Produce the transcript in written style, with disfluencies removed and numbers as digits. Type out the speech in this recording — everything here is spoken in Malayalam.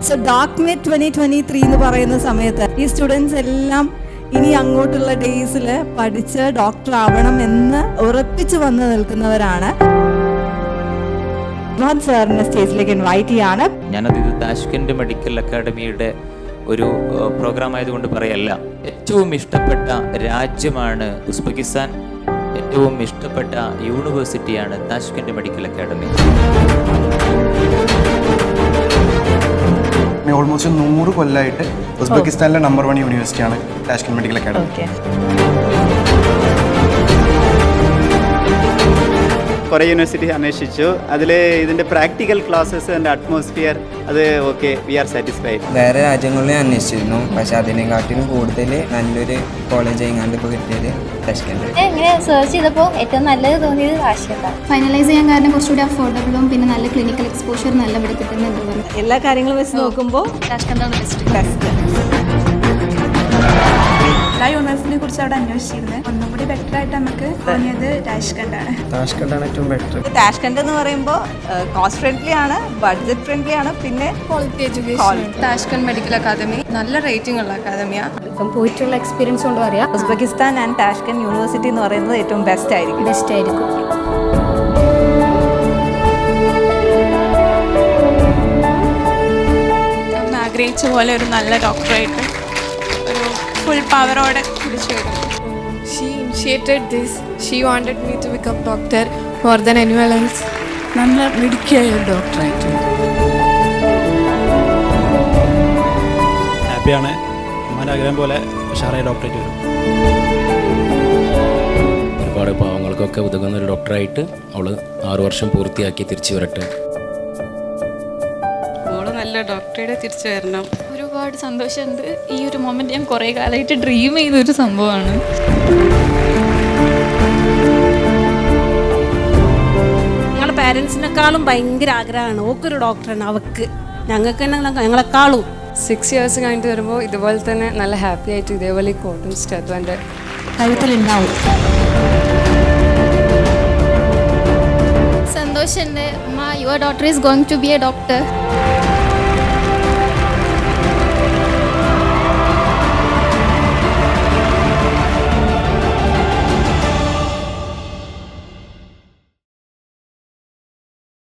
സോ ഡാർക്ക്നെറ്റ് 2023 എന്ന് പറയുന്ന സമയത്ത് ഈ സ്റ്റുഡൻസ് എല്ലാം ഇനി അങ്ങോട്ടുള്ള ഡേയ്സിൽ പഠിച്ച് ഡോക്ടർ ആവണം എന്ന് ഉറപ്പിച്ചു വന്ന് നിൽക്കുന്നവരാണ്. മോഹൻ സാറിനെ സ്റ്റേജിലേക്ക് ഇൻവൈറ്റ് ചെയ്യാണ്. ഞാനത് താഷ്കെൻഡ് മെഡിക്കൽ അക്കാഡമിയുടെ ഒരു പ്രോഗ്രാം ആയതുകൊണ്ട് പറയല്ല. ഏറ്റവും ഇഷ്ടപ്പെട്ട രാജ്യമാണ് ഉസ്ബെക്കിസ്ഥാൻ, ഏറ്റവും ഇഷ്ടപ്പെട്ട യൂണിവേഴ്സിറ്റിയാണ് താഷ്കെൻഡ് മെഡിക്കൽ അക്കാഡമി. ഓൾമോസ്റ്റ് 100 കൊല്ലമായിട്ട് ഉസ്ബെക്കിസ്ഥാനിലെ നമ്പർ 1 യൂണിവേഴ്സിറ്റിയാണ് താഷ്കെൻഡ് മെഡിക്കൽ അക്കാഡമി. കുറേ യൂണിവേഴ്സിറ്റി അന്വേഷിച്ചു. അതിൽ ഇതിൻ്റെ പ്രാക്ടിക്കൽ ക്ലാസ്സസ് ആൻഡ് അറ്റ്മോസ്ഫിയർ അത് ഓക്കെ, വി ആർ സാറ്റിസ്ഫൈഡ്. വേറെ രാജ്യങ്ങളിൽ അന്വേഷിച്ചിരുന്നു, പക്ഷെ അതിനെക്കാട്ടിലും കൂടുതൽ നല്ലൊരു കോളേജ് എങ്ങാണ്ട് ഇപ്പോൾ കിട്ടിയത് താഷ്കെൻഡ്. ഇങ്ങനെ സെർച്ച് ചെയ്തപ്പോൾ ഏറ്റവും നല്ലത് തോന്നിയത് താഷ്കെൻഡ്. ഫൈനലൈസ് ചെയ്യാൻ കാരണം കുറച്ചുകൂടി അഫോർഡബിളും പിന്നെ നല്ല ക്ലിനിക്കൽ എക്സ്പോഷർ നല്ല ഇവിടെ കിട്ടുന്നുണ്ട്. എല്ലാ കാര്യങ്ങളും വെച്ച് നോക്കുമ്പോൾ താഷ്കെൻഡാണ് ബെസ്റ്റ്. എല്ലാ യൂണിവേഴ്സിറ്റിയെ കുറിച്ച് അവിടെ അന്വേഷിച്ചിരുന്നത് ഒന്നും കൂടി ബെറ്റർ ആയിട്ട് നമുക്ക് തോന്നിയത് താഷ്കെൻഡാണ്. താഷ്കെൻഡാണ് ഏറ്റവും ബെറ്റർ. താഷ്കെൻഡ് എന്ന് പറയുമ്പോൾ കോസ്റ്റ് ഫ്രണ്ട്ലി ആണ്, ബഡ്ജറ്റ് ഫ്രണ്ട്ലി ആണ്, പിന്നെ quality education. Tashkent medical academy നല്ല റേറ്റിംഗ് ഉള്ള അക്കാദമിയാണ്. ഇപ്പം പോയിട്ടുള്ള എക്സ്പീരിയൻസ് കൊണ്ട് പറയാം, ഉസ്ബെക്കിസ്ഥാൻ ആൻഡ് താഷ്കെൻഡ് യൂണിവേഴ്സിറ്റി എന്ന് പറയുന്നത് ഏറ്റവും ബെസ്റ്റ് ആയിരിക്കും. ആഗ്രഹിച്ച പോലെ ഒരു നല്ല ഡോക്ടറായിട്ട് ഒരു ഫുൾ പവറോടെ പിടിച്ചു വരും. She initiated this. She wanted me to become doctor more than anyone else. നല്ല മിടുക്കിയായ ഒരു ഡോക്ടറായിട്ട് ഹാപ്പിയാണ്. അമ്മയുടെ ആഗ്രഹം പോലെ ഉഷാറായ ഡോക്ടറേറ്റ് വരും. ഒരുപാട് പാവങ്ങൾക്കൊക്കെ ഉതകുന്ന ഒരു ഡോക്ടറായിട്ട് അവൾ 6 വർഷം പൂർത്തിയാക്കി തിരിച്ചു വരട്ടെ. അവള് നല്ല ഡോക്ടറുടെ തിരിച്ചു വരണം. ഒരുപാട് സന്തോഷമുണ്ട്. ഈ ഒരു മൊമെന്റ് ഞാൻ കുറേ കാലമായിട്ട് ഡ്രീം ചെയ്തൊരു സംഭവമാണ്. ഞങ്ങളുടെ പാരൻസിനെക്കാളും ഭയങ്കര ആഗ്രഹമാണ് ഓക്കൊരു ഡോക്ടറാണ്. അവർക്ക് ഞങ്ങൾക്ക് തന്നെ ഞങ്ങളെക്കാളും 6 years കഴിഞ്ഞിട്ട് വരുമ്പോൾ ഇതുപോലെ തന്നെ നല്ല ഹാപ്പി ആയിട്ട് ഇതേപോലെ ഈ കോട്ടും സ്റ്റെപ്പ് എൻ്റെ കഴുത്തിലുണ്ടാവും. സന്തോഷമുണ്ട്. Your daughter is going to be a doctor.